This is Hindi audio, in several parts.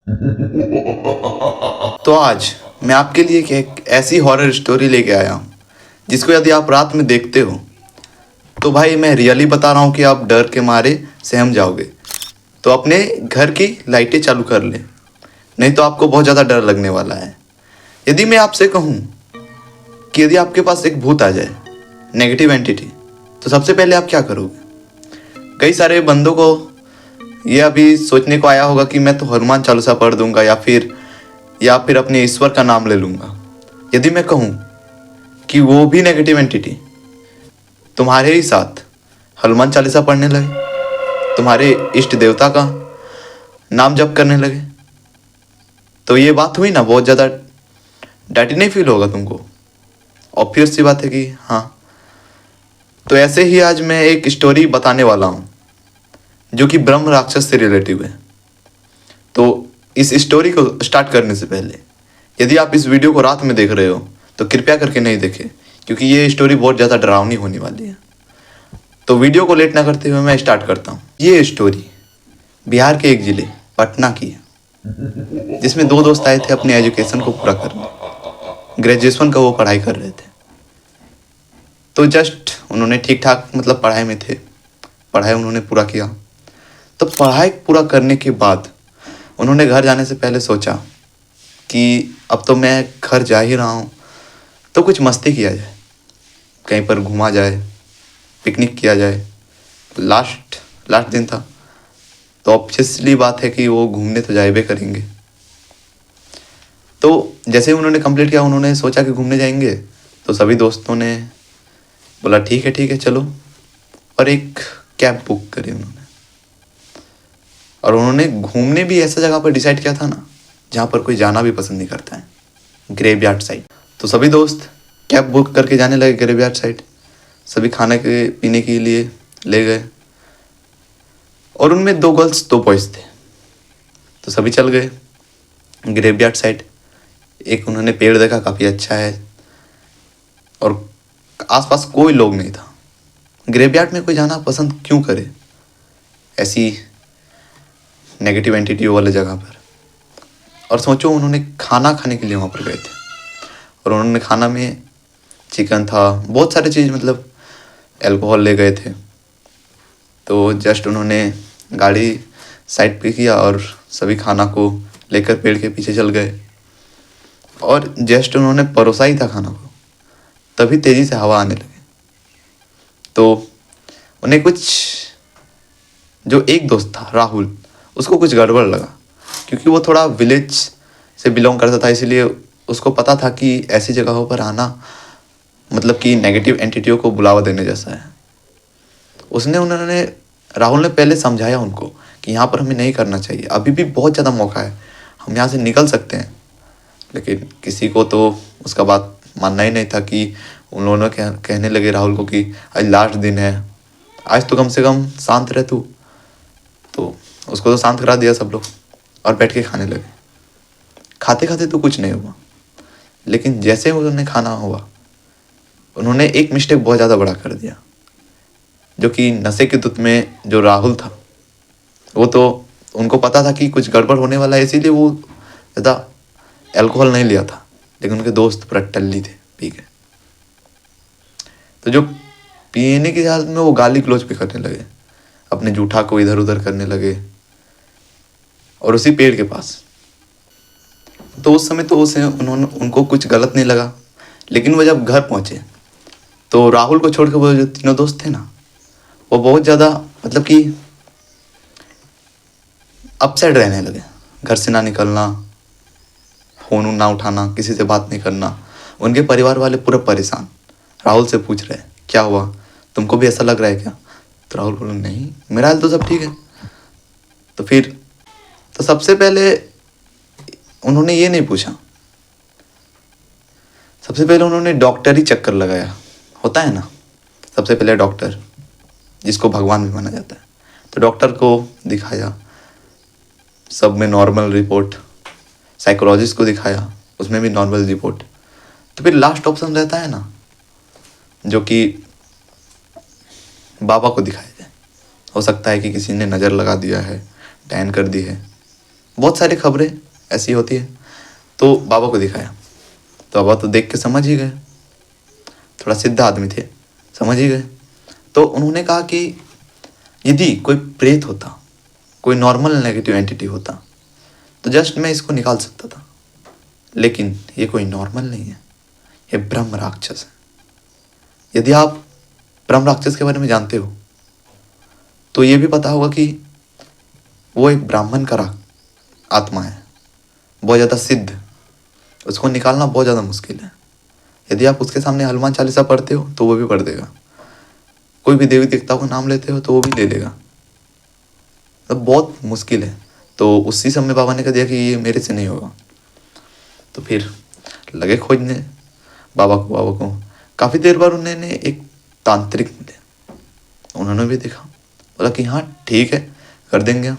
तो आज मैं आपके लिए एक ऐसी हॉरर स्टोरी लेके आया हूँ जिसको यदि आप रात में देखते हो तो भाई मैं रियली बता रहा हूँ कि आप डर के मारे सहम जाओगे। तो अपने घर की लाइटें चालू कर लें, नहीं तो आपको बहुत ज़्यादा डर लगने वाला है। यदि मैं आपसे कहूँ कि यदि आपके पास एक भूत आ जाए, नेगेटिव एंटिटी, तो सबसे पहले आप क्या करोगे? कई सारे बंदों को ये अभी सोचने को आया होगा कि मैं तो हनुमान चालीसा पढ़ दूंगा या फिर अपने ईश्वर का नाम ले लूंगा। यदि मैं कहूँ कि वो भी नेगेटिव एंटिटी तुम्हारे ही साथ हनुमान चालीसा पढ़ने लगे, तुम्हारे इष्ट देवता का नाम जप करने लगे, तो ये बात हुई ना, बहुत ज़्यादा डैटी नहीं फील होगा तुमको? ऑब्वियस सी बात है कि हाँ। तो ऐसे ही आज मैं एक स्टोरी बताने वाला हूँ जो कि ब्रह्म राक्षस से रिलेटिव है। तो इस स्टोरी को स्टार्ट करने से पहले यदि आप इस वीडियो को रात में देख रहे हो तो कृपया करके नहीं देखें, क्योंकि ये स्टोरी बहुत ज़्यादा डरावनी होने वाली है। तो वीडियो को लेट ना करते हुए मैं स्टार्ट करता हूँ। ये स्टोरी बिहार के एक ज़िले पटना की है, जिसमें दो दोस्त आए थे अपने एजुकेशन को पूरा करने। ग्रेजुएशन का वो पढ़ाई कर रहे थे। तो जस्ट उन्होंने ठीक ठाक मतलब पढ़ाई में थे, पढ़ाई उन्होंने पूरा किया। तो पढ़ाई पूरा करने के बाद उन्होंने घर जाने से पहले सोचा कि अब तो मैं घर जा ही रहा हूँ तो कुछ मस्ती किया जाए, कहीं पर घूमा जाए, पिकनिक किया जाए। लास्ट लास्ट दिन था तो ऑब्वियसली बात है कि वो घूमने तो जाए करेंगे। तो जैसे ही उन्होंने कंप्लीट किया, उन्होंने सोचा कि घूमने जाएंगे, तो सभी दोस्तों ने बोला ठीक है चलो, और एक कैब बुक करी उन्होंने। और उन्होंने घूमने भी ऐसा जगह पर डिसाइड किया था ना जहाँ पर कोई जाना भी पसंद नहीं करता है, ग्रेवयार्ड साइड। तो सभी दोस्त कैब बुक करके जाने लगे ग्रेवयार्ड साइड। सभी खाने के पीने के लिए ले गए, और उनमें दो गर्ल्स दो बॉयज़ थे। तो सभी चल गए ग्रेवयार्ड साइड। एक उन्होंने पेड़ देखा, काफ़ी अच्छा है, और आसपास कोई लोग नहीं था। ग्रेवयार्ड में कोई जाना पसंद क्यों करे ऐसी नेगेटिव एंटिटी वाले जगह पर? और सोचो, उन्होंने खाना खाने के लिए वहाँ पर गए थे, और उन्होंने खाना में चिकन था, बहुत सारे चीज़, मतलब अल्कोहल ले गए थे। तो जस्ट उन्होंने गाड़ी साइड पे किया और सभी खाना को लेकर पेड़ के पीछे चल गए। और जस्ट उन्होंने परोसा ही था खाना को, तभी तेज़ी से हवा आने लगे। तो उन्हें कुछ, जो एक दोस्त था राहुल, उसको कुछ गड़बड़ लगा, क्योंकि वो थोड़ा विलेज से बिलोंग करता था, इसलिए उसको पता था कि ऐसी जगहों पर आना मतलब कि नेगेटिव एंटिटियों को बुलावा देने जैसा है। उन्होंने राहुल ने पहले समझाया उनको कि यहाँ पर हमें नहीं करना चाहिए, अभी भी बहुत ज़्यादा मौका है, हम यहाँ से निकल सकते हैं। लेकिन किसी को तो उसका बात मानना ही नहीं था कि उन लोगों ने कहने लगे राहुल को कि आज लास्ट दिन है, आज तो कम से कम शांत रह तू। तो उसको तो शांत करा दिया सब लोग, और बैठ के खाने लगे। खाते खाते तो कुछ नहीं हुआ, लेकिन जैसे उन्होंने खाना हुआ, उन्होंने एक मिस्टेक बहुत ज़्यादा बड़ा कर दिया, जो कि नशे के धुत में जो राहुल था, वो तो उनको पता था कि कुछ गड़बड़ होने वाला है, इसीलिए वो ज़्यादा अल्कोहल नहीं लिया था। लेकिन उनके दोस्त पूरा टल्ली थे, पी गए। तो जो पीने की हालत में वो गाली गलौज भी करने लगे, अपने जूठा को इधर उधर करने लगे, और उसी पेड़ के पास। तो उस समय तो उनको कुछ गलत नहीं लगा। लेकिन वो जब घर पहुंचे तो राहुल को छोड़ के वो जो तीनों दोस्त थे ना, वो बहुत ज़्यादा मतलब कि अपसेट रहने लगे। घर से ना निकलना, फ़ोन ना उठाना, किसी से बात नहीं करना। उनके परिवार वाले पूरा परेशान, राहुल से पूछ रहे क्या हुआ, तुमको भी ऐसा लग रहा है क्या? तो राहुल बोला नहीं, मेरा हाल तो सब ठीक है। तो फिर तो सबसे पहले उन्होंने ये नहीं पूछा, सबसे पहले उन्होंने डॉक्टरी चक्कर लगाया, होता है ना, सबसे पहले डॉक्टर, जिसको भगवान भी माना जाता है। तो डॉक्टर को दिखाया, सब में नॉर्मल रिपोर्ट। साइकोलॉजिस्ट को दिखाया, उसमें भी नॉर्मल रिपोर्ट। तो फिर लास्ट ऑप्शन रहता है ना, जो कि बाबा को दिखाया जाए। हो सकता है कि किसी ने नज़र लगा दिया है, डैन कर दी है। बहुत सारी खबरें ऐसी होती है। तो बाबा को दिखाया, तो बाबा तो देख के समझ ही गए, थोड़ा सिद्ध आदमी थे, समझ ही गए। तो उन्होंने कहा कि यदि कोई प्रेत होता, कोई नॉर्मल नेगेटिव एंटिटी होता, तो जस्ट मैं इसको निकाल सकता था, लेकिन ये कोई नॉर्मल नहीं है, ये ब्रह्म राक्षस है। यदि आप ब्रह्म राक्षस के बारे में जानते हो तो ये भी पता होगा कि वो एक ब्राह्मण का आत्मा है, बहुत ज़्यादा सिद्ध, उसको निकालना बहुत ज़्यादा मुश्किल है। यदि आप उसके सामने हनुमान चालीसा पढ़ते हो तो वो भी पढ़ देगा, कोई भी देवी देवता को नाम लेते हो तो वो भी ले लेगा, तो बहुत मुश्किल है। तो उसी समय बाबा ने कह दिया कि ये मेरे से नहीं होगा। तो फिर लगे खोजने बाबा को काफ़ी देर बाद उन्होंने एक तांत्रिक मिले, उन्होंने भी देखा, बोला कि हाँ ठीक है, कर देंगे हम।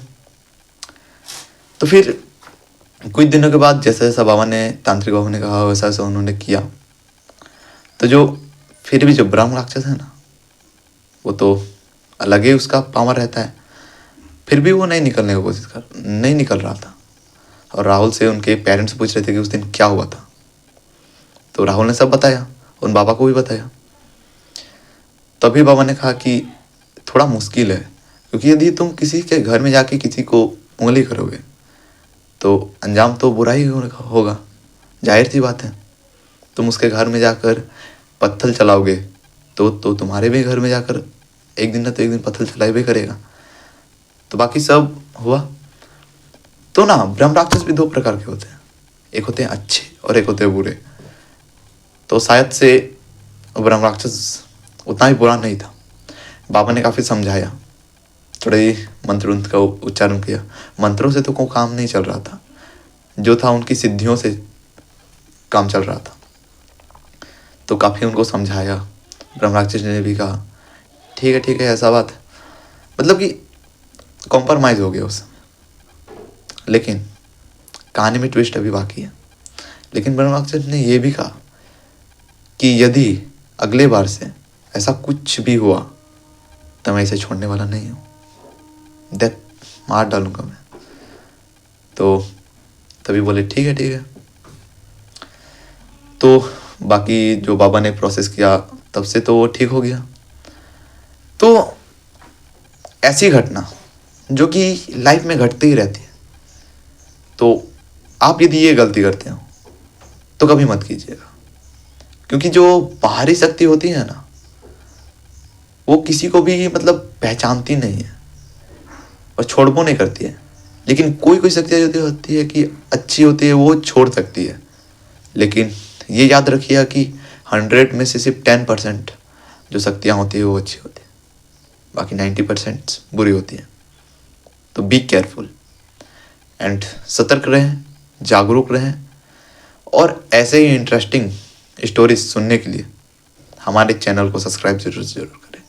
तो फिर कुछ दिनों के बाद जैसा जैसा बाबा ने, तांत्रिक बाबा ने कहा वैसा वैसा उन्होंने किया। तो जो फिर भी जो ब्रह्म राक्षस है ना, वो तो अलग ही उसका पावर रहता है, फिर भी वो नहीं निकलने की कोशिश नहीं निकल रहा था। और राहुल से उनके पेरेंट्स पूछ रहे थे कि उस दिन क्या हुआ था। तो राहुल ने सब बताया, उन बाबा को भी बताया। तभी बाबा ने कहा कि थोड़ा मुश्किल है, क्योंकि यदि तुम किसी के घर में जाके किसी को उंगली करोगे तो अंजाम तो बुरा ही होगा, जाहिर सी बात है। तुम उसके घर में जाकर पत्थर चलाओगे तो तुम्हारे भी घर में जाकर एक दिन ना तो एक दिन पत्थर चला भी करेगा। तो बाकी सब हुआ। तो ना ब्रह्म राक्षस भी दो प्रकार के होते हैं, एक होते हैं अच्छे और एक होते हैं बुरे। तो शायद से ब्रह्म राक्षस उतना ही बुरा नहीं था। बाबा ने काफ़ी समझाया, थोड़े ही मंत्र का उच्चारण किया, मंत्रों से तो कोई काम नहीं चल रहा था, जो था उनकी सिद्धियों से काम चल रहा था। तो काफ़ी उनको समझाया। ब्रह्म राक्षस ने भी कहा ठीक है ऐसा बात है, मतलब कि कॉम्प्रोमाइज़ हो गया उस समय। लेकिन कहानी में ट्विस्ट अभी बाकी है। लेकिन ब्रह्म राक्षस ने यह भी कहा कि यदि अगले बार से ऐसा कुछ भी हुआ तो मैं इसे छोड़ने वाला नहीं हूँ, डेथ मार डालूंगा मैं। तो तभी बोले ठीक है। तो बाकी जो बाबा ने प्रोसेस किया तब से तो वो ठीक हो गया। तो ऐसी घटना जो कि लाइफ में घटती ही रहती है, तो आप यदि ये गलती करते हो तो कभी मत कीजिएगा, क्योंकि जो बाहरी शक्ति होती है ना, वो किसी को भी मतलब पहचानती नहीं है और छोड़बो नहीं करती है। लेकिन कोई शक्ति होती है कि अच्छी होती है, वो छोड़ सकती है। लेकिन ये याद रखिए कि 100 में से सिर्फ 10% जो शक्तियाँ होती है वो अच्छी होती है, बाकी 90% बुरी होती है। तो बी केयरफुल एंड सतर्क रहें, जागरूक रहें। और ऐसे ही इंटरेस्टिंग स्टोरीज सुनने के लिए हमारे चैनल को सब्सक्राइब जरूर करें।